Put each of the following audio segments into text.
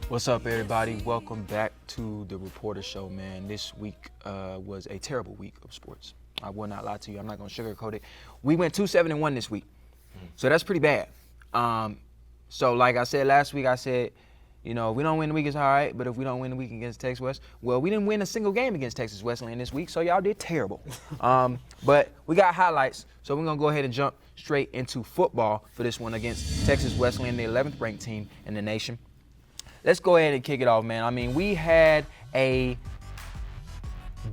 What's up, everybody? Welcome back to the rePORTER Show, man. This week was a terrible week of sports. I will not lie to you. I'm not going to sugarcoat it. We went 2-7-1 this week, so that's pretty bad. So like I said last week, I said, you know, if we don't win the week, it's all right, but if we don't win the week against Texas West, well, we didn't win a single game against Texas Wesleyan this week, so y'all did terrible. But we got highlights, so we're going to go ahead and jump straight into football for this one against Texas Wesleyan, the 11th ranked team in the nation. Let's go ahead and kick it off, man. I mean, we had a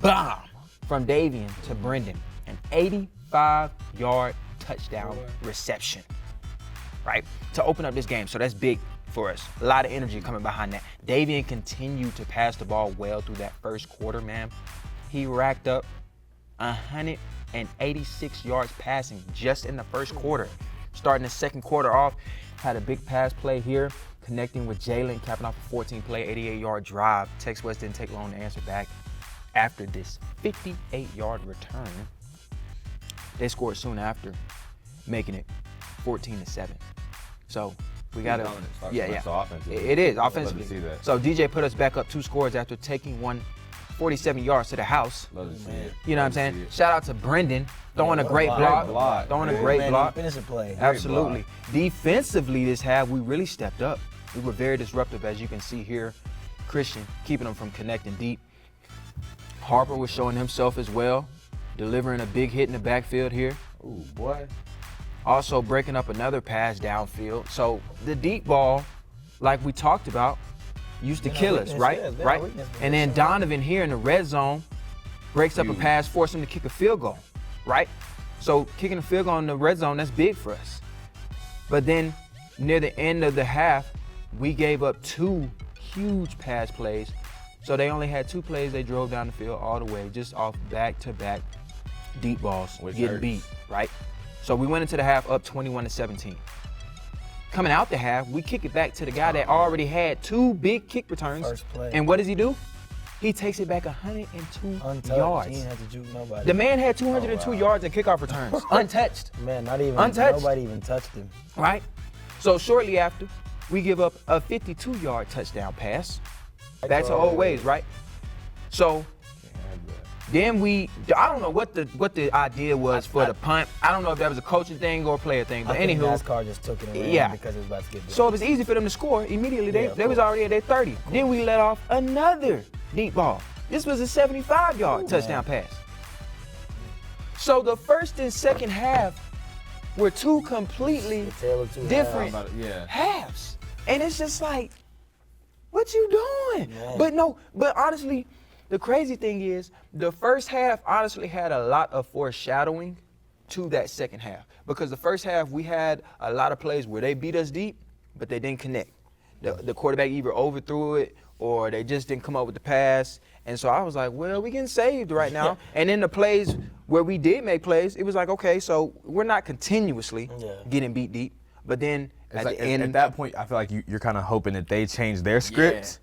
bomb from Davian to Brendan, an 85-yard touchdown reception, right, to open up this game. So that's big for us. A lot of energy coming behind that. Davian continued to pass the ball well through that first quarter, man. He racked up 186 yards passing just in the first quarter. Starting the second quarter off, had a big pass play here, connecting with Jalen, capping off a 14-play, 88-yard drive. Texas West didn't take long to answer back. After this 58-yard return, they scored soon after, making it 14-7. So we got to, it is offensively. So DJ put us back up 2 scores after taking one 47 yards to the house. You know what I'm saying? Shout out to Brendan, throwing a great block. Throwing a great block. Finish a play. Absolutely. Defensively this half, we really stepped up. We were very disruptive, as you can see here. Christian keeping them from connecting deep. Harper was showing himself as well, delivering a big hit in the backfield here. Ooh, boy. Also breaking up another pass downfield. So the deep ball, like we talked about, used to kill us, right? And then Donovan here in the red zone breaks up a pass, forcing him to kick a field goal, right? So kicking a field goal in the red zone, that's big for us. But then near the end of the half, we gave up 2 huge pass plays. So they only had 2 plays. They drove down the field all the way, just off back-to-back deep balls, getting beat, right? So we went into the half up 21-17. Coming out the half, we kick it back to the guy that already had 2 big kick returns. First play. And what does he do? He takes it back 102 yards. He didn't have to juke nobody. The man had 202 yards in kickoff returns, untouched. Man, not even untouched. Nobody even touched him. Right? So shortly after, we give up a 52-yard touchdown pass. Back to old ways, right? So then I don't know what the idea was for the punt. I don't know if that was a coaching thing or a player thing, but I think anywho. NASCAR just took it away because it was about to get done. So it was easy for them to score immediately. They was already at their 30. Then we let off another deep ball. This was a 75-yard touchdown pass. So the first and second half were 2 completely different halves. And it's just like, what you doing? Man. But honestly, the crazy thing is, the first half honestly had a lot of foreshadowing to that second half. Because the first half, we had a lot of plays where they beat us deep, but they didn't connect. The quarterback either overthrew it or they just didn't come up with the pass. And so I was like, well, we getting saved right now. And then the plays where we did make plays, it was like, okay, so we're not continuously getting beat deep. But then at that point, I feel like you're kind of hoping that they change their scripts.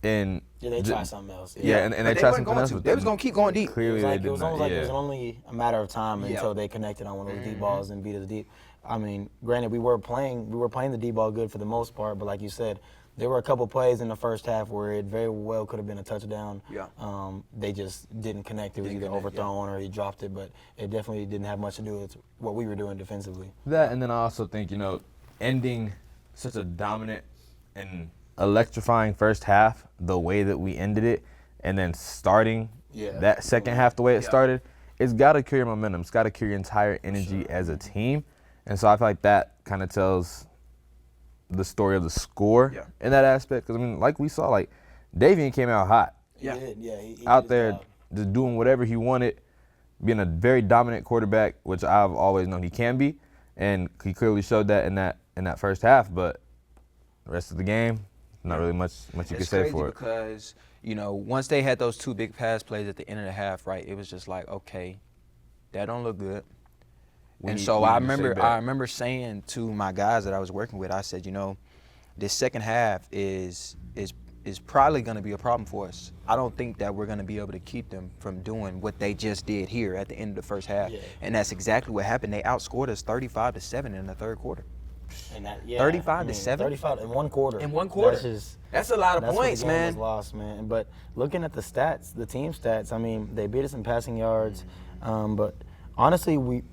And they try something else. And they try something else. They was going to keep going deep. Clearly, it was almost like it was only a matter of time until they connected on one of those deep balls and beat us deep. I mean, granted, we were playing the deep ball good for the most part, but like you said, there were a couple plays in the first half where it very well could have been a touchdown. They just didn't connect. It was either overthrown or he dropped it, but it definitely didn't have much to do with what we were doing defensively. That, and then I also think, ending such a dominant and electrifying first half the way that we ended it, and then starting that second half the way it started, it's got to carry momentum. It's got to carry entire energy as a team. And so I feel like that kind of tells the story of the score in that aspect. Because, I mean, like we saw, like, Davian came out hot. He out there just doing whatever he wanted, being a very dominant quarterback, which I've always known he can be. And he clearly showed that in that first half. But the rest of the game, not really much you could say for it. Because, once they had those 2 big pass plays at the end of the half, right, it was just like, okay, that don't look good. I remember saying to my guys that I was working with, I said, this second half is probably going to be a problem for us. I don't think that we're going to be able to keep them from doing what they just did here at the end of the first half. And that's exactly what happened. They outscored us 35-7 in the third quarter. And that, 35 to 7? 35 in one quarter. In one quarter. That's a lot of That's points, where the game man. was lost, man. But looking at the stats, the team stats, I mean, they beat us in passing yards. But honestly,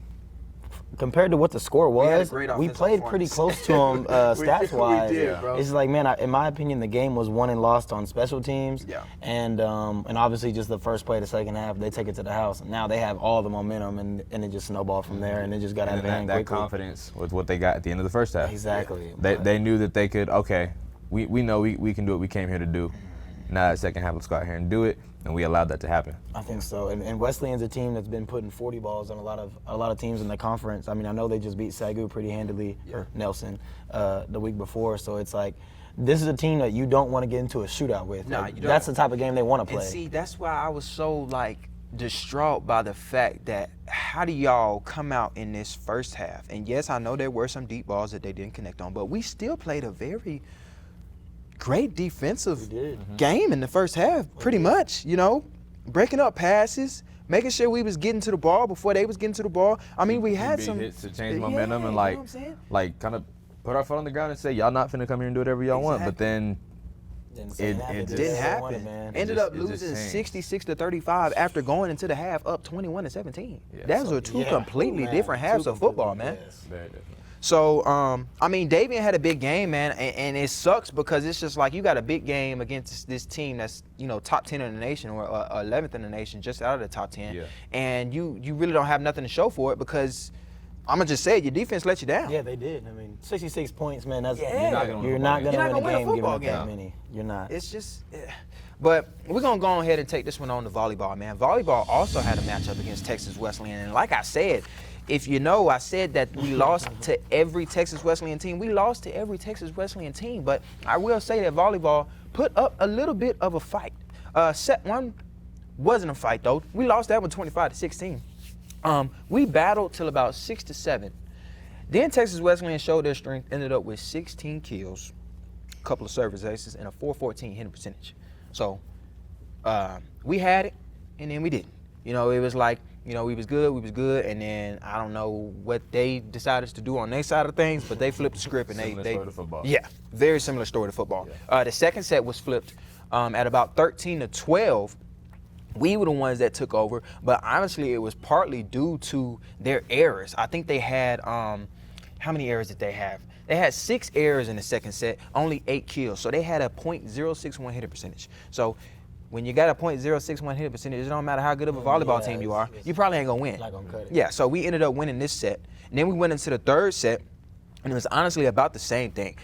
compared to what the score was, we played pretty close to them stats-wise. We did, bro. It's like, man, in my opinion, the game was won and lost on special teams. Yeah. And obviously just the first play of the second half, they take it to the house. And now they have all the momentum, and it just snowballed from there, and it just got out of hand that quickly. confidence was what they got at the end of the first half. Exactly. They knew that they could, okay, we know we can do what we came here to do. Now that second half, let's go out here and do it, and we allowed that to happen. I think so. And Wesleyan's a team that's been putting 40 balls on a lot of teams in the conference. I mean, I know they just beat Sagu pretty handily, or Nelson, the week before. So it's like, this is a team that you don't want to get into a shootout with. Nah, like, you don't. That's the type of game they want to play. And see, that's why I was so distraught by the fact that how do y'all come out in this first half? And yes, I know there were some deep balls that they didn't connect on, but we still played a very great defensive game in the first half, pretty much, breaking up passes, making sure we was getting to the ball before they was getting to the ball. I mean, we had some hits to change momentum and you know what I'm saying? kind of put our foot on the ground and say, y'all not finna come here and do whatever y'all want. But then it didn't happen. Man. Ended up It just losing changed. 66-35 after going into the half up 21-17. Yeah. Those are two completely different halves of football, man. very different. So, I mean, Davian had a big game, man, and it sucks because it's just like you got a big game against this team that's, top 10 in the nation or 11th in the nation, just out of the top 10, and you really don't have nothing to show for it because I'm going to just say it, your defense let you down. Yeah, they did. I mean, 66 points, man, that's You're not going to win a game giving football up that game. many. You're not. It's just, but we're going to go ahead and take this one on to volleyball, man. Volleyball also had a matchup against Texas Wesleyan, and like I said, if you know, I said that we lost to every Texas Wesleyan team. We lost to every Texas Wesleyan team, but I will say that volleyball put up a little bit of a fight. Set one wasn't a fight, though. We lost that one 25-16. We battled till about 6-7. Then Texas Wesleyan showed their strength, ended up with 16 kills, a couple of service aces, and a .414 hitting percentage. So we had it, and then we didn't. It was like, we was good, and then I don't know what they decided to do on their side of things, but they flipped the script and Similar story to football. Yeah, very similar story to football. The second set was flipped at about 13-12. We were the ones that took over, but honestly, it was partly due to their errors. I think they had how many errors did they have? They had 6 errors in the second set, only 8 kills, so they had a .061 hitting percentage. So when you got a .061 hitting percentage, it don't matter how good of a volleyball team you are, you probably ain't gonna win. Not gonna cut it. Yeah, so we ended up winning this set. And then we went into the third set, and it was honestly about the same thing.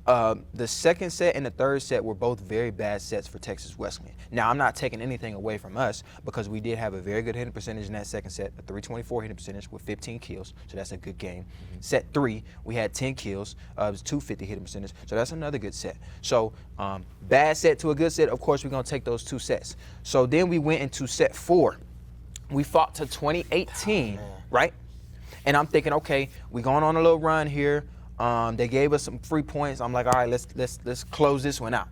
The second set and the third set were both very bad sets for Texas Wesleyan. Now, I'm not taking anything away from us because we did have a very good hitting percentage in that second set, a .324 hitting percentage with 15 kills, so that's a good game. Set 3, we had 10 kills, it was .250 hitting percentage, so that's another good set. So, bad set to a good set, of course, we're going to take those 2 sets. So then we went into set 4. We fought to 2018, right? And I'm thinking, okay, we're going on a little run here. They gave us some free points. I'm like, all right, let's close this one out.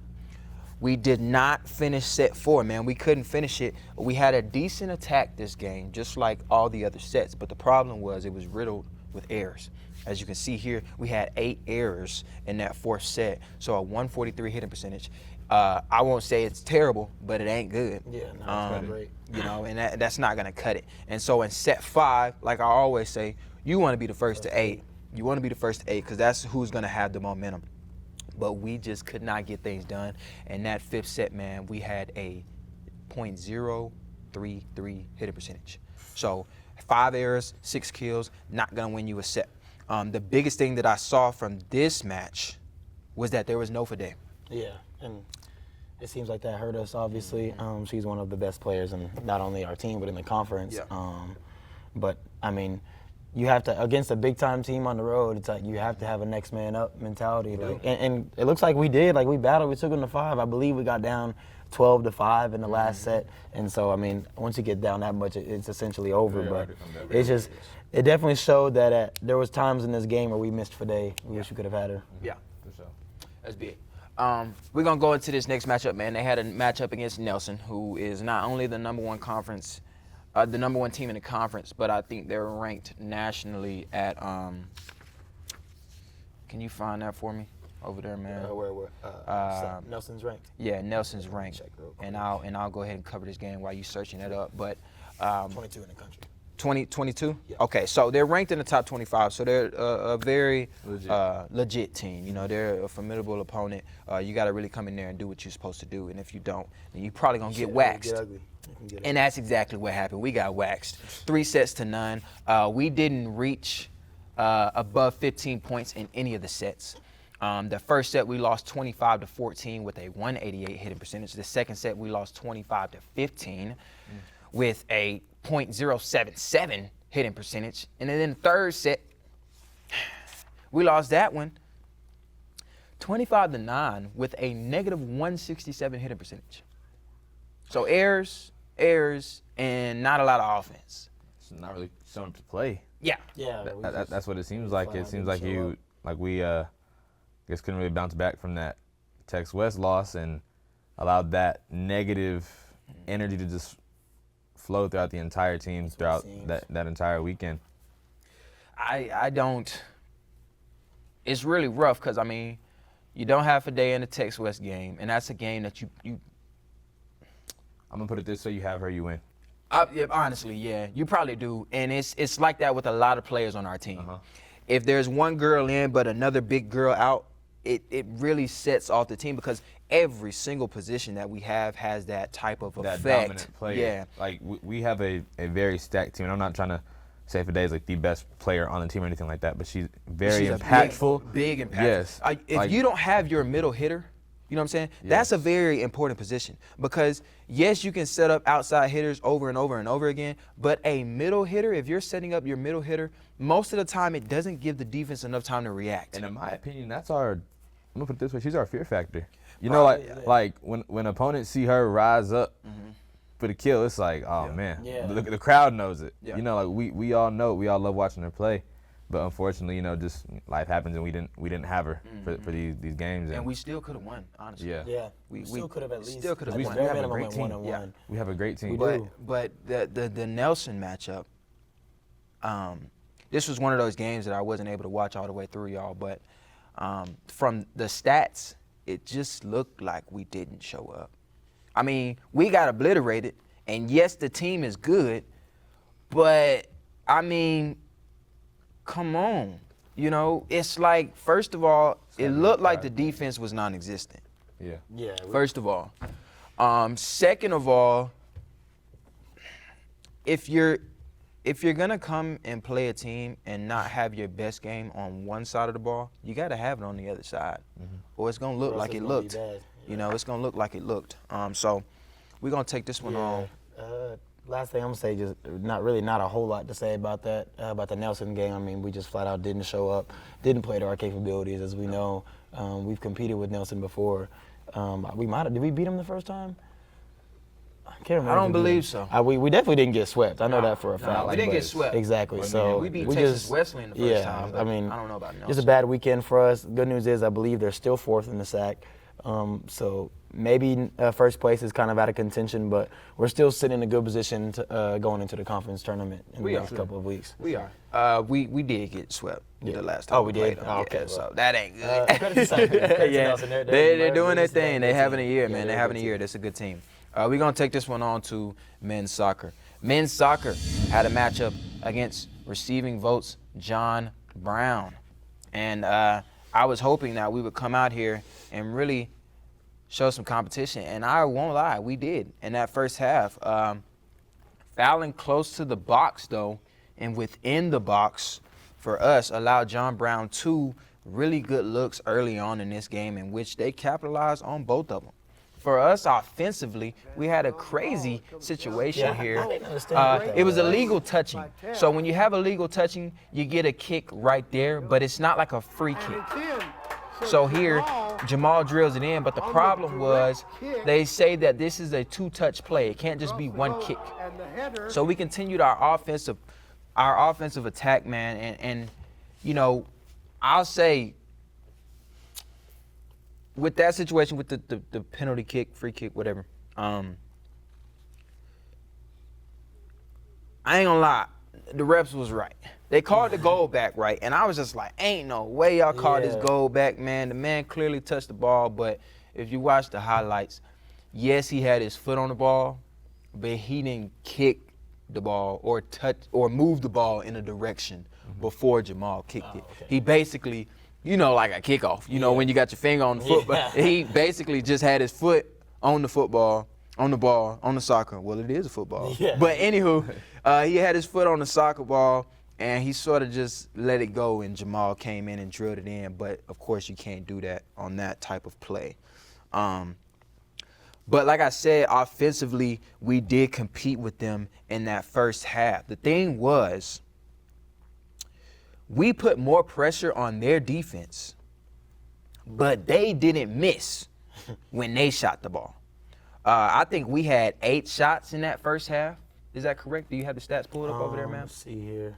We did not finish set 4, man. We couldn't finish it. We had a decent attack this game, just like all the other sets. But the problem was it was riddled with errors. As you can see here, we had 8 errors in that 4th set. So a 143 hitting percentage. I won't say it's terrible, but it ain't good. Yeah, no, it's not great. And that's not gonna cut it. And so in set 5, like I always say, you want to be the first to 8. You want to be the first to 8 because that's who's going to have the momentum. But we just could not get things done. And that 5th set, man, we had a .033 hitting percentage. So 5 errors, 6 kills, not going to win you a set. The biggest thing that I saw from this match was that there was no Fade. Yeah, and it seems like that hurt us, obviously. She's one of the best players in not only our team, but in the conference. Yeah. But, I mean, you have to, against a big-time team on the road, it's like you have to have a next man up mentality. Like, and it looks like we did. Like, we battled. We took them to 5. I believe we got down 12-5 in the last set. And so, I mean, once you get down that much, it's essentially over. But it's just, it definitely showed that there was times in this game where we missed Fade. We wish we could have had her. Yeah, for sure. That's big. We're going to go into this next matchup, man. They had a matchup against Nelson, who is not only the number 1 conference, the number 1 team in the conference, but I think they're ranked nationally at, can Can you find that for me over there, man? Where? Nelson's ranked. Yeah, Nelson's ranked. Check real quick. And I'll go ahead and cover this game while you searching it up. But 22 in the country. 22? Yeah. Okay, so they're ranked in the top 25, so they're a very legit team. You know, they're a formidable opponent. You got to really come in there and do what you're supposed to do, and if you don't, then you're probably going to get waxed. Get ugly. And that's exactly what happened. We got waxed. 3-0. We didn't reach above 15 points in any of the sets. The first set we lost 25-14 with a 188 hitting percentage. The second set we lost 25-15 with a .077 hitting percentage. And then in the third set, we lost that one 25-9 with a negative 167 hitting percentage. So errors, and not a lot of offense. It's not really showing up to play. Yeah. Yeah. That's what it seems like. It seems like we guess couldn't really bounce back from that Tex West loss and allowed that negative energy to just flow throughout the entire team throughout that entire weekend. I don't. It's really rough because, I mean, you don't have a day in the Tex West game, and that's a game that you I'm going to put it this way, you have her, you win. Yeah, honestly, yeah, you probably do. And it's like that with a lot of players on our team. If there's one girl in but another big girl out, it really sets off the team because every single position that we have has that type of That effect. dominant player. Yeah. Like, we have a very stacked team. And I'm not trying to say Fade is like the best player on the team or anything like that, but she's very impactful. Big impactful. Yes. If you don't have your middle hitter, you know what I'm saying? Yes. That's a very important position because, yes, you can set up outside hitters over and over and over again, but a middle hitter, if you're setting up your middle hitter, most of the time it doesn't give the defense enough time to react. And in my opinion, that's I'm going to put it this way, she's our fear factor. You know, like when opponents see her rise up for the kill, it's like, oh, man. Yeah. The crowd knows it. Yeah. You know, like we all know, we all love watching her play. But unfortunately, you know, just life happens, and we didn't have her for these games. And we still could have won, honestly. Yeah. Yeah. We still could have at least. Still could have We won. still have a minimum great at team. 1-1. Yeah. We have a great team. But the Nelson matchup, this was one of those games that I wasn't able to watch all the way through, y'all. But from the stats, it just looked like we didn't show up. I mean, we got obliterated, and yes, the team is good, but I mean, come on. You know, it's like, first of all, it looked like the defense was non-existent. Yeah. Yeah. First of all. Second of all, if you're gonna come and play a team and not have your best game on one side of the ball, you gotta have it on the other side, or it's gonna look like it looked. You know, it's gonna look like it looked. So we're gonna take this one on. Last thing I'm gonna say, just not a whole lot to say about that, about the Nelson game. I mean, we just flat out didn't show up, didn't play to our capabilities, as we know. We've competed with Nelson before. Did we beat him the first time? I can't remember. I don't believe so. We definitely didn't get swept. I know that for a fact. We didn't get swept. Exactly. I mean, So We beat Texas Wesleyan the first time. But I mean, I don't know about Nelson. just a bad weekend for us. Good news is I believe they're still fourth in the SAC. So maybe first place is kind of out of contention, but we're still sitting in a good position to, going into the conference tournament in the next couple of weeks. We are. We did get swept the last time. Oh, we did? played them. Oh, okay, Yeah, well. so that ain't good. Credit to Nelson. Credit to Yeah, Nelson. they're doing their thing. They having a year, Yeah, man. they're They're having a good year. That's a good team. We're going to take this one on to men's soccer. Men's soccer had a matchup against receiving votes John Brown. And I was hoping that we would come out here and really show some competition. And I won't lie, we did in that first half. Fouling close to the box, though, and within the box for us allowed John Brown 2 really good looks early on in this game in which they capitalized on both of them. For us offensively, we had a crazy situation here. I didn't understand what that It was illegal touching. So when you have illegal touching, you get a kick right there, but it's not like a free kick. So here, Jamal drills it in, but the problem was they say that this is a two-touch play. It can't just be one kick. So we continued our offensive attack, man, and you know, I'll say with that situation, with the penalty kick, free kick, whatever, I ain't gonna lie, the refs was right. They called the goal back right, and I was just like, ain't no way y'all called this goal back, man. The man clearly touched the ball, but if you watch the highlights, yes, he had his foot on the ball, but he didn't kick the ball or touch or move the ball in a direction before Jamal kicked it. Okay. He basically, like a kickoff, when you got your finger on the foot, but he basically just had his foot on the football, on the ball, on the soccer. Well, it is a football. Yeah. But anywho, he had his foot on the soccer ball, and he sort of just let it go, and Jamal came in and drilled it in. But, of course, you can't do that on that type of play. But like I said, offensively, we did compete with them in that first half. The thing was, we put more pressure on their defense, but they didn't miss when they shot the ball. I think we had 8 shots in that first half. Is that correct? Do you have the stats pulled up over there, ma'am? Let's see here.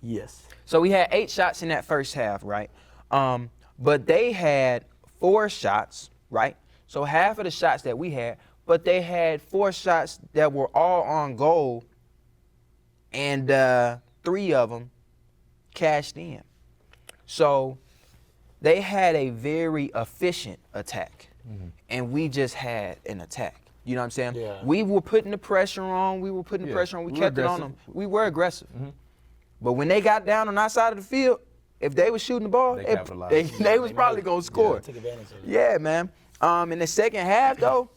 Yes. So we had 8 shots in that first half, right? But they had 4 shots, right? So half of the shots that we had, but they had 4 shots that were all on goal, and 3 of them cashed in. So they had a very efficient attack, and we just had an attack. You know what I'm saying? Yeah. We were putting the pressure on. We kept it on them. We were aggressive. But when they got down on our side of the field, if they were shooting the ball, they was probably going to score. Take advantage of it. Yeah, man. In the second half, though,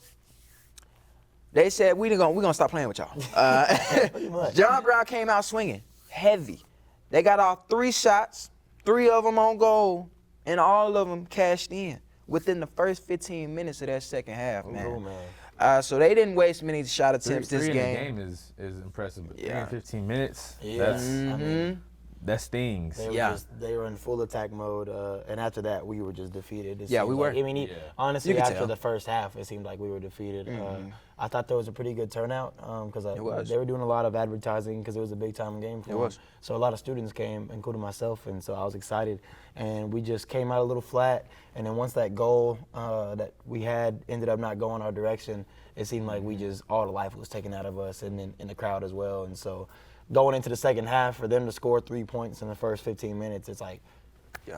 they said, we're gonna stop playing with y'all. John Brown came out swinging, heavy. They got off 3 shots, 3 of them on goal, and all of them cashed in within the first 15 minutes of that second half, man. Ooh, man. So they didn't waste many shot attempts this three game. in the game is impressive, but 3 Yeah. in 15 minutes, Yeah. that stings. They were in full attack mode, and after that, we were just defeated. Yeah, we were. I mean, honestly, You could after tell. the first half, it seemed like we were defeated. I thought there was a pretty good turnout because they were doing a lot of advertising because it was a big-time game for them. So a lot of students came, including myself, and so I was excited. And we just came out a little flat, and then once that goal that we had ended up not going our direction, it seemed like we just, all the life was taken out of us and in the crowd as well. And so going into the second half, for them to score 3 points in the first 15 minutes, it's like,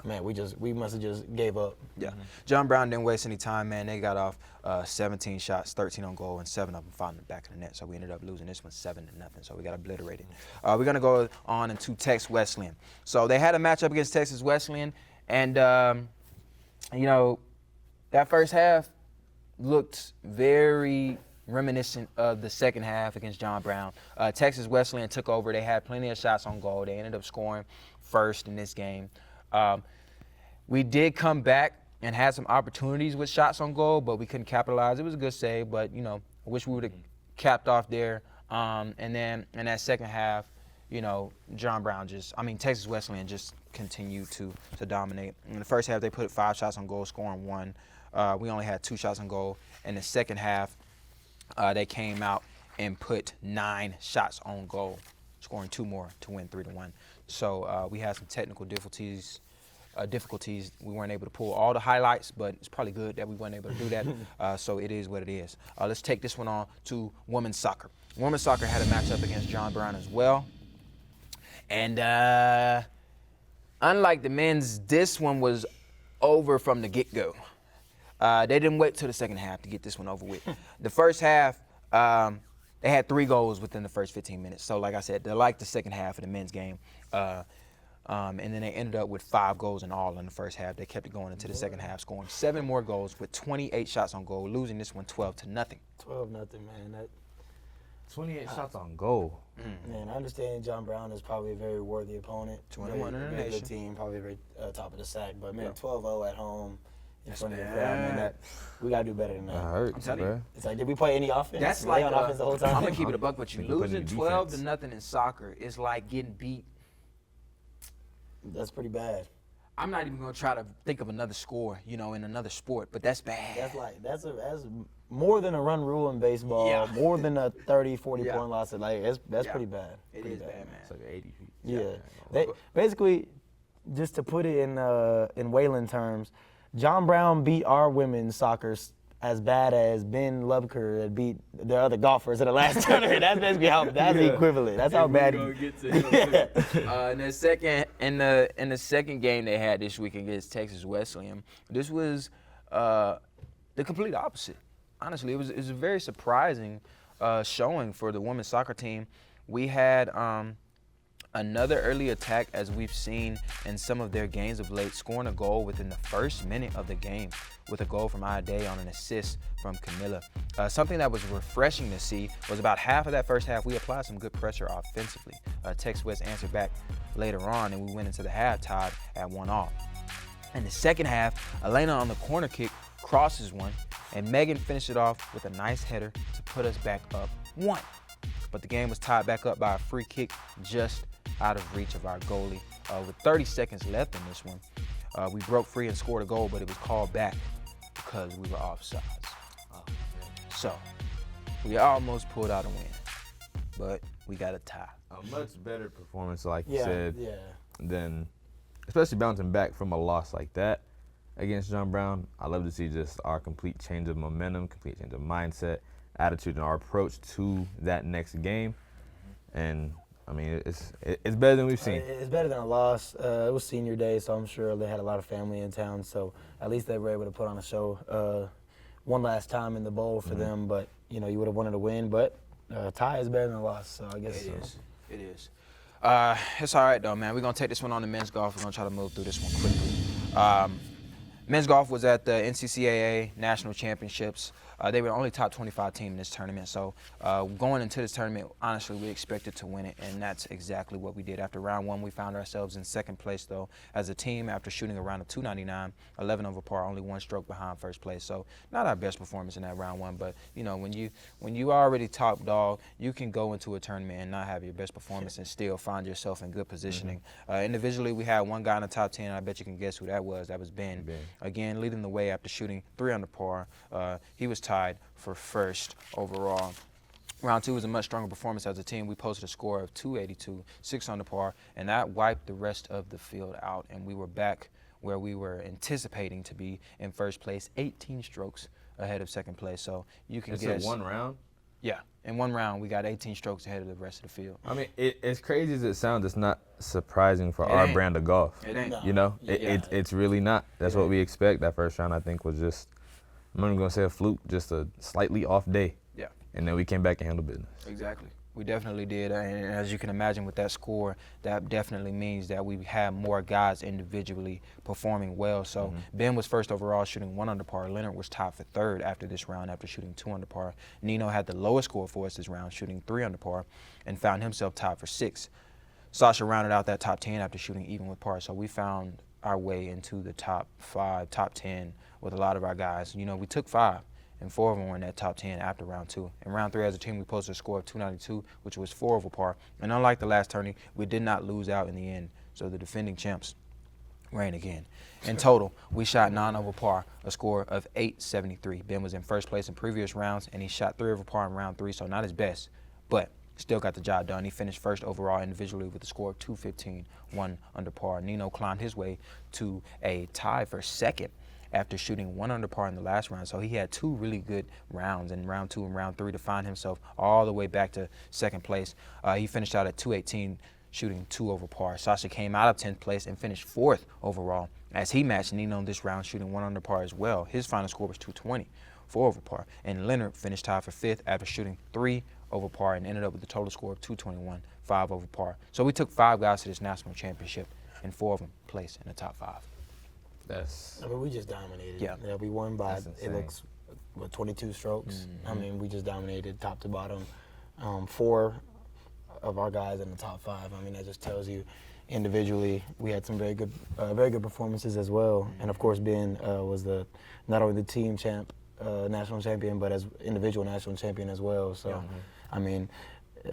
man, we must have just gave up. Yeah. John Brown didn't waste any time, man. They got off 17 shots, 13 on goal, and 7 of them found in the back of the net. So we ended up losing this one 7-0. So we got obliterated. We're going to go on into Texas Wesleyan. So they had a matchup against Texas Wesleyan, and, that first half looked very reminiscent of the second half against John Brown. Texas Wesleyan took over. They had plenty of shots on goal. They ended up scoring first in this game. We did come back and had some opportunities with shots on goal, but we couldn't capitalize. It was a good save, but, I wish we would have capped off there. And then in that second half, John Brown Texas Wesleyan just continued to dominate. In the first half, they put 5 shots on goal, scoring 1. We only had 2 shots on goal. In the second half, they came out and put 9 shots on goal, scoring 2 more to win 3-1. So we had some technical difficulties. We weren't able to pull all the highlights, but it's probably good that we weren't able to do that. So it is what it is. Let's take this one on to women's soccer. Women's soccer had a matchup against John Brown as well. And unlike the men's, this one was over from the get-go. They didn't wait till the second half to get this one over with. The first half, they had 3 goals within the first 15 minutes. So like I said, they're like the second half of the men's game. And then they ended up with 5 goals in all in the first half. They kept it going into the second half, scoring 7 more goals with 28 shots on goal, losing this one 12-0. 12-0, man. 28 shots on goal. Man, I understand John Brown is probably a very worthy opponent. 21 in the very nation. good team, probably very top of the sack. But, man, 12-0 at home in front of the crowd, man, we got to do better than that. That hurts, bro. It's like, did we play any offense? That's Were they like on offense the whole time? I'm going to keep it a buck with you. Think you put Losing in 12-0 in soccer is like getting beat. That's pretty bad. I'm not even going to try to think of another score, in another sport, but that's bad. That's more than a run rule in baseball, more than a 30, 40-point loss. That's pretty bad. It is bad, man. It's like 80 feet. Yeah. Basically, just to put it in Wayland terms, John Brown beat our women's soccer as bad as Ben Lubker had beat the other golfers in the last tournament. That's basically how that's the equivalent. That's how bad. Get to him too. In the second game they had this week against Texas Wesleyan, this was the complete opposite. Honestly, it was a very surprising showing for the women's soccer team. We had another early attack, as we've seen in some of their games of late, scoring a goal within the first minute of the game with a goal from Ade on an assist from Camilla. Something that was refreshing to see was about half of that first half, we applied some good pressure offensively. Texas West answered back later on, and we went into the half tied at 1-1. In the second half, Elena on the corner kick crosses one, and Megan finished it off with a nice header to put us back up 1. But the game was tied back up by a free kick just out of reach of our goalie. With 30 seconds left in this one, we broke free and scored a goal, but it was called back because we were offsides. So we almost pulled out a win, but we got a tie. A much better performance, like you Yeah, said, yeah. than especially bouncing back from a loss like that against John Brown. I love to see just our complete change of momentum, complete change of mindset, attitude, and our approach to that next game. And I mean, it's better than we've seen. It's better than a loss. It was senior day, so I'm sure they had a lot of family in town. So at least they were able to put on a show one last time in the bowl for them. But you know, you would have wanted to win, but tie is better than a loss. So I guess It is. It's all right though, man. We're gonna take this one on to men's golf. We're gonna try to move through this one quickly. Men's golf was at the NCCAA National Championships. They were the only top 25 team in this tournament. So going into this tournament, honestly, we expected to win it, and that's exactly what we did. After round one, we found ourselves in second place, though, as a team after shooting a round of 299, 11 over par, only 1 stroke behind first place. So not our best performance in that round one, but you know, when you already top dog, you can go into a tournament and not have your best performance and still find yourself in good positioning. Individually, we had one guy in the top 10. I bet you can guess who that was. That was Ben. Again, leading the way after shooting 3 under par. He was tied for first overall. Round two was a much stronger performance as a team. We posted a score of 282, 6 under par, and that wiped the rest of the field out, and we were back where we were anticipating to be in first place, 18 strokes ahead of second place. So you can guess. It's in one round? Yeah. In one round, we got 18 strokes ahead of the rest of the field. I mean, as crazy as it sounds, it's not surprising for our brand of golf. It ain't. You know, it's really not. That's what we expect. That first round, I think, was just, I'm not even going to say a fluke, just a slightly off day. Yeah. And then we came back and handled business. Exactly. We definitely did. And as you can imagine with that score, that definitely means that we had more guys individually performing well. So Ben was first overall, shooting 1 under par. Leonard was tied for third after this round after shooting 2 under par. Nino had the lowest score for us this round, shooting 3 under par, and found himself tied for 6th. Sasha rounded out that top 10 after shooting even with par. So we found our way into the top 5, top 10 with a lot of our guys. You know, we took 5. And 4 of them were in that top 10 after round 2. In round 3, as a team, we posted a score of 292, which was 4 over par. And unlike the last tourney, we did not lose out in the end. So the defending champs reign again. In total, we shot 9 over par, a score of 873. Ben was in first place in previous rounds, and he shot 3 over par in round 3, so not his best, but still got the job done. He finished first overall individually with a score of 215, 1 under par. Nino climbed his way to a tie for second after shooting 1 under par in the last round. So he had 2 really good rounds in round 2 and round 3 to find himself all the way back to second place. He finished out at 218, shooting 2 over par. Sasha came out of 10th place and finished 4th overall as he matched Nino in this round, shooting 1 under par as well. His final score was 220, 4 over par. And Leonard finished tied for 5th after shooting 3 over par and ended up with a total score of 221, 5 over par. So we took 5 guys to this national championship, and 4 of them placed in the top 5. I mean, we just dominated. Yeah. We won by, That's it insane. looks, 22 strokes. I mean, we just dominated top to bottom. 4 of our guys in the top 5. I mean, that just tells you individually we had some very good performances as well. And of course, Ben was not only the team champ, national champion, but as individual national champion as well. So, I mean,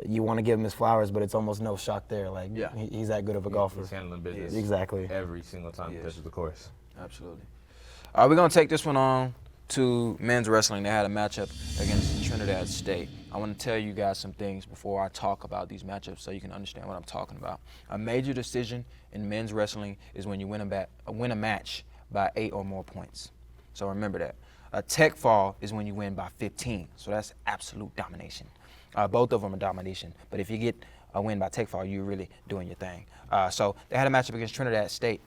you want to give him his flowers, but it's almost no shock there. Like, he's that good of a golfer. He's handling business Exactly. every single time he touches the course. Absolutely. We're going to take this one on to men's wrestling. They had a matchup against Trinidad State. I want to tell you guys some things before I talk about these matchups so you can understand what I'm talking about. A major decision in men's wrestling is when you win a match by 8 or more points. So remember that. A tech fall is when you win by 15. So that's absolute domination. Both of them are domination. But if you get a win by tech fall, you're really doing your thing. So they had a matchup against Trinidad State.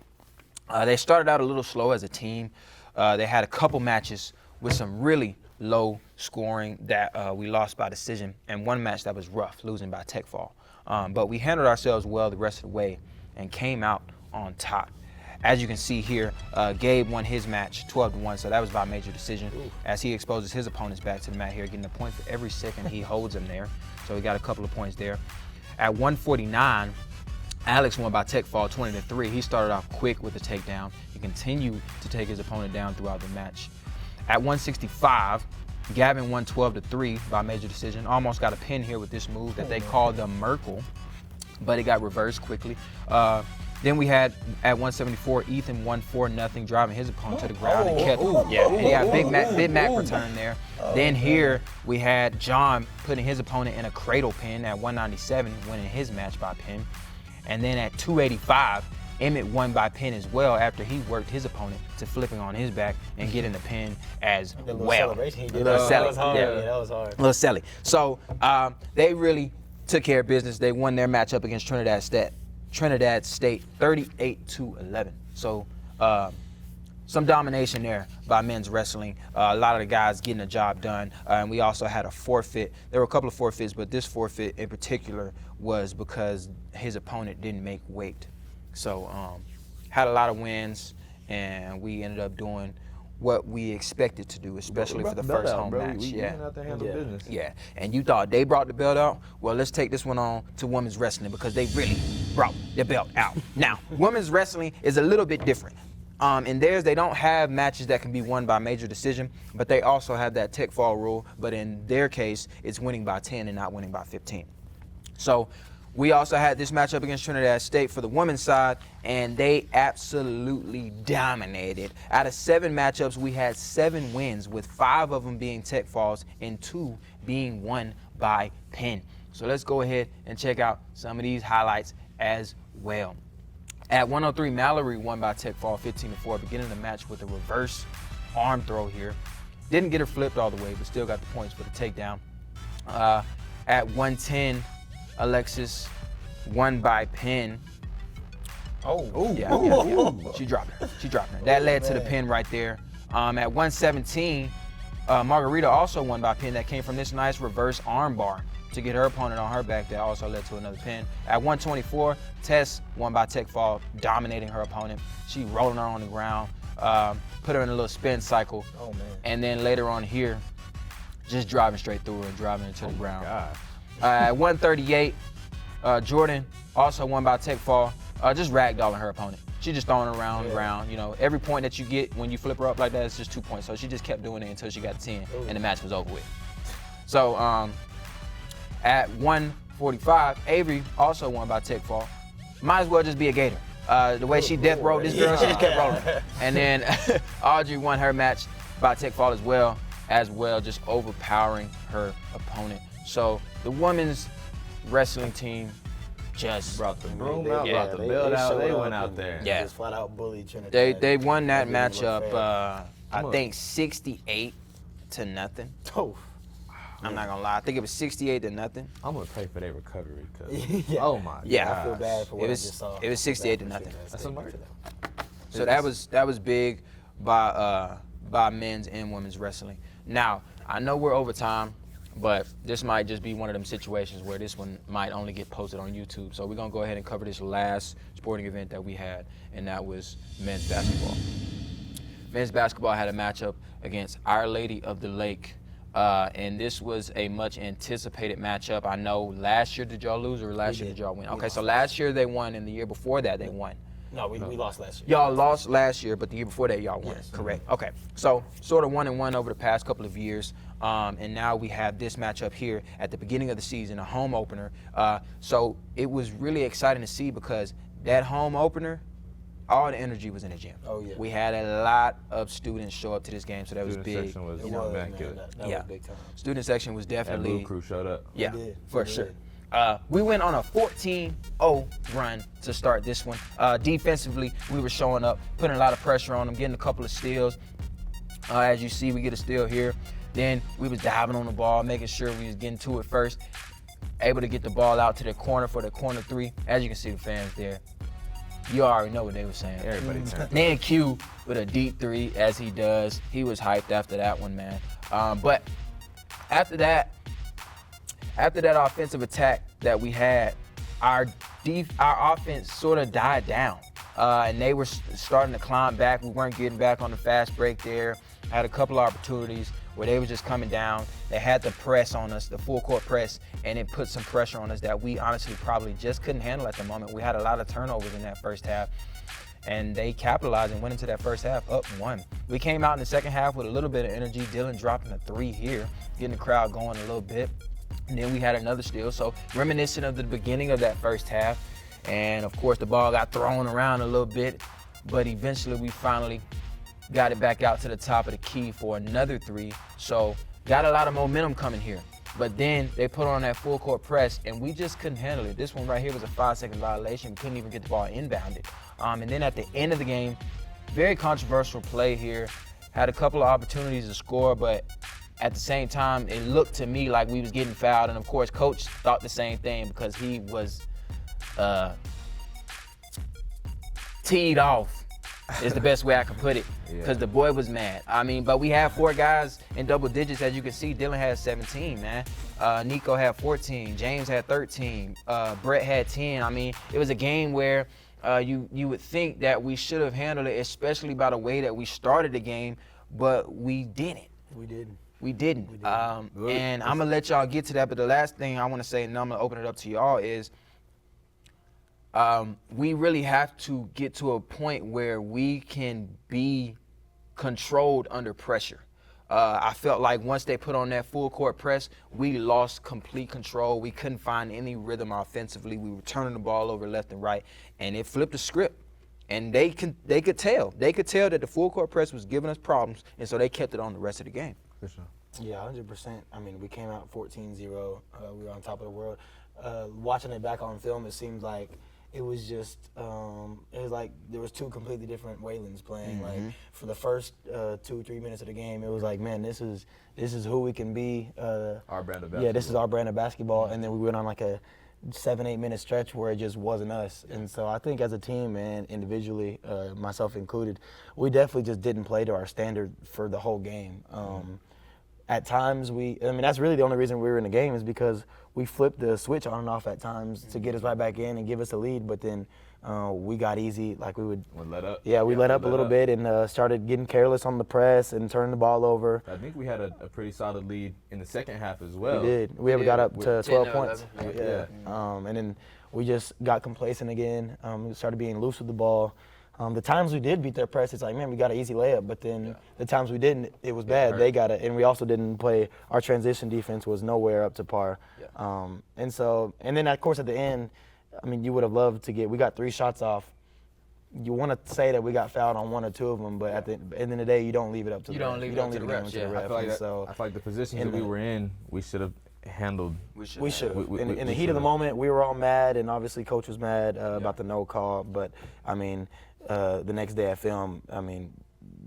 They started out a little slow as a team. They had a couple matches with some really low scoring that we lost by decision, and one match that was rough, losing by tech fall. But we handled ourselves well the rest of the way and came out on top. As you can see here, Gabe won his match 12-1, so that was by major decision. As he exposes his opponents back to the mat here, getting a point for every second he holds them there. So he got a couple of points there. At 149, Alex won by tech fall 20-3. He started off quick with the takedown. He continued to take his opponent down throughout the match. At 165, Gavin won 12-3 by major decision. Almost got a pin here with this move that they called the Merkle, but it got reversed quickly. Then we had at 174, Ethan won 4-0, driving his opponent to the ground and kept. And he got Big Mac return there. Then here we had John putting his opponent in a cradle pin at 197, winning his match by pin. And then at 285, Emmett won by pin as well after he worked his opponent to flipping on his back and getting the pin as well. Celebration he A did. little That was Selly. hard. Yeah. Yeah, that was hard. A little Selly. So they really took care of business. They won their matchup against Trinidad State 38-11. So some domination there by men's wrestling. A lot of the guys getting the job done. And we also had a forfeit. There were a couple of forfeits, but this forfeit in particular was because his opponent didn't make weight. So had a lot of wins, and we ended up doing what we expected to do, especially for the first home match. We went out there and handled business. Yeah, and you thought they brought the belt out? Well, let's take this one on to women's wrestling because they really brought the belt out. Now, women's wrestling is a little bit different. In theirs, they don't have matches that can be won by major decision, but they also have that tech fall rule. But in their case, it's winning by 10 and not winning by 15. So we also had this matchup against Trinidad State for the women's side, and they absolutely dominated. Out of 7 matchups, we had 7 wins, with 5 of them being tech falls and 2 being won by pin. So let's go ahead and check out some of these highlights as well. At 103, Mallory won by tech fall 15-4, beginning the match with a reverse arm throw here. Didn't get her flipped all the way, but still got the points for the takedown. At 110, Alexis won by pin. Yeah. She dropped her. That led to the pin right there. At 117, Margarita also won by pin. That came from this nice reverse arm bar to get her opponent on her back. That also led to another pin. At 124, Tess won by tech fall, dominating her opponent. She rolling her on the ground, put her in a little spin cycle. And then later on here, just driving straight through her and driving her to the ground. At 138, Jordan also won by tech fall, just ragdolling her opponent. She just throwing her around the ground. You know, every point that you get when you flip her up like that is just 2 points. So she just kept doing it until she got 10 and the match was over with. So at 145, Avery also won by tech fall. Might as well just be a gator. The way she death rode this girl, she just kept rolling. And then Audrey won her match by tech fall as well, just overpowering her opponent. So the women's wrestling team just Brought the broom out, brought the belt out. They went out there. Yeah. Just flat out bullied Trinidad. They won that That didn't look matchup, I think 68-0. Oh. I'm not gonna lie, I think it was 68-0. I'm gonna pray for their recovery, cause Yeah. oh my Yeah. gosh. I feel bad for what It was- I just saw. it was 68-0. That's a murder. So that was big by men's and women's wrestling. Now, I know we're over time, but this might just be one of them situations where this one might only get posted on YouTube. So we're gonna go ahead and cover this last sporting event that we had, and that was men's basketball. Men's basketball had a matchup against Our Lady of the Lake. And this was a much anticipated matchup. I know last year did y'all lose or last year did y'all win? Okay, so last year they won and the year before that they won. No, we lost last year. Y'all lost last year, but the year before that y'all won. Yes. Correct. Okay, so sort of 1-1 over the past couple of years. And now we have this matchup here at the beginning of the season, a home opener. So it was really exciting to see because that home opener, all the energy was in the gym. Oh, yeah. We had a lot of students show up to this game, so that was Student big. section was It was, man. immaculate. That Yeah. was big time. Student section was That definitely. blue crew showed up. Yeah, did. for We sure. did. We went on a 14-0 run to start this one. Defensively, we were showing up, putting a lot of pressure on them, getting a couple of steals. As you see, we get a steal here. Then we was diving on the ball, making sure we was getting to it first. Able to get the ball out to the corner for the corner three. As you can see, the fans there. You already know what they were saying. Everybody turned. Then Q with a deep three, as he does. He was hyped after that one, man. But after that offensive attack that we had, our offense sort of died down. And they were starting to climb back. We weren't getting back on the fast break there. Had a couple opportunities where they were just coming down. They had the press on us, the full court press, and it put some pressure on us that we honestly probably just couldn't handle at the moment. We had a lot of turnovers in that first half, and they capitalized and went into that first half up 1. We came out in the second half with a little bit of energy. Dylan dropping a 3 here, getting the crowd going a little bit. And then we had another steal. So reminiscent of the beginning of that first half. And of course the ball got thrown around a little bit, but eventually we finally got it back out to the top of the key for another 3. So got a lot of momentum coming here. But then they put on that full court press and we just couldn't handle it. This one right here was a 5-second violation. We couldn't even get the ball inbounded. And then at the end of the game, very controversial play here. Had a couple of opportunities to score, but at the same time, it looked to me like we was getting fouled. And of course, coach thought the same thing because he was teed off is the best way I can put it, because the boy was mad. I mean, but we had 4 guys in double digits. As you can see, Dylan had 17, man. Nico had 14, James had 13, Brett had 10. I mean, it was a game where you would think that we should have handled it, especially by the way that we started the game, but we didn't. We didn't. And I'm gonna let y'all get to that, but the last thing I wanna say, and I'm gonna open it up to y'all, is we really have to get to a point where we can be controlled under pressure. I felt like once they put on that full court press, we lost complete control. We couldn't find any rhythm offensively. We were turning the ball over left and right, and it flipped the script. And they could tell. They could tell that the full court press was giving us problems, and so they kept it on the rest of the game. For sure. Yeah, 100%. I mean, we came out 14-0. We were on top of the world. Watching it back on film, it seems like it was just, it was like there was 2 completely different Waylands playing. Like for the first 2-3 minutes of the game, it was like, man, this is who we can be. Our brand of basketball. Yeah, this is our brand of basketball. And then we went on like a 7-8 minute stretch where it just wasn't us. And so I think as a team and individually, myself included, we definitely just didn't play to our standard for the whole game. At times that's really the only reason we were in the game, is because we flipped the switch on and off at times to get us right back in and give us a lead, but then we got easy, like we would let up. Yeah, we let up a little bit and started getting careless on the press and turning the ball over. I think we had a pretty solid lead in the second half as well. We did. We got up to 12 points. 11. Yeah. And then we just got complacent again. We started being loose with the ball. The times we did beat their press, it's like, man, we got an easy layup. But then the times we didn't, it was bad. They got it. And we also didn't play. Our transition defense was nowhere up to par. And then, of course, at the end, I mean, you would have loved to we got 3 shots off. You want to say that we got fouled on 1 or 2 of them, but at the end of the day, you don't leave it up to the ref. You don't leave it up to the ref. I feel like the positions that we were in, we should have handled. We should. In the heat of the moment, we were all mad, and obviously coach was mad about the no call. But I mean, the next day at film, I mean,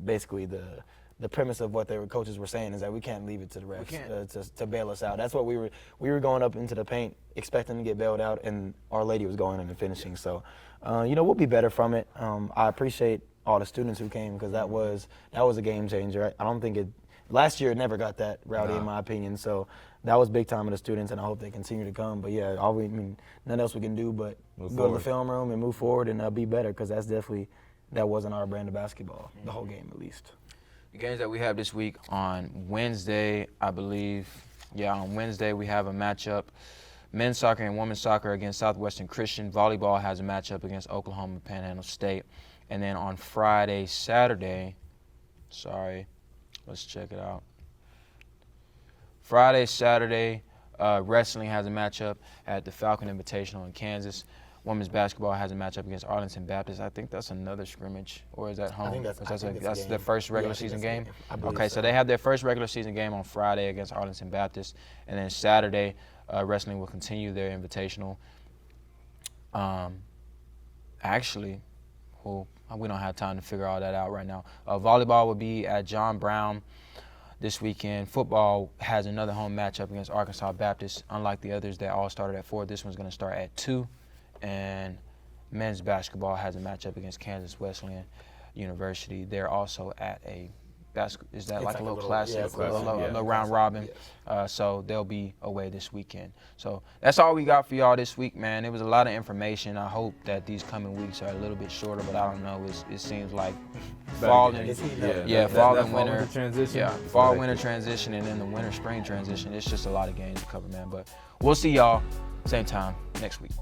basically the premise of what coaches were saying is that we can't leave it to the refs to bail us out. That's what we were going up into the paint expecting to get bailed out, and Our Lady was going in and finishing. So, we'll be better from it. I appreciate all the students who came, because that was a game changer. I don't think last year it never got that rowdy in my opinion. So that was big time of the students, and I hope they continue to come. But yeah, nothing else we can do but go to the film room and move forward and be better, because that wasn't our brand of basketball, the whole game at least. The games that we have this week on Wednesday, I believe, on Wednesday we have a matchup, men's soccer and women's soccer against Southwestern Christian. Volleyball has a matchup against Oklahoma Panhandle State. And then on Saturday, let's check it out. Saturday, wrestling has a matchup at the Falcon Invitational in Kansas. Women's basketball has a matchup against Arlington Baptist. I think that's another scrimmage, or is that home? I think that's their first regular season game? Okay, so so they have their first regular season game on Friday against Arlington Baptist. And then Saturday, wrestling will continue their invitational. Actually, Well, we don't have time to figure all that out right now. Volleyball will be at John Brown this weekend. Football has another home matchup against Arkansas Baptist. Unlike the others that all started at 4, this one's going to start at 2. And men's basketball has a matchup against Kansas Wesleyan University. They're also at a is that like a little classic, yeah, a little round robin? Yes. So they'll be away this weekend. So that's all we got for y'all this week, man. It was a lot of information. I hope that these coming weeks are a little bit shorter, but I don't know. It seems like fall and fall and winter transition. Yeah, fall winter transition, and then the winter spring transition. It's just a lot of games to cover, man. But we'll see y'all same time next week.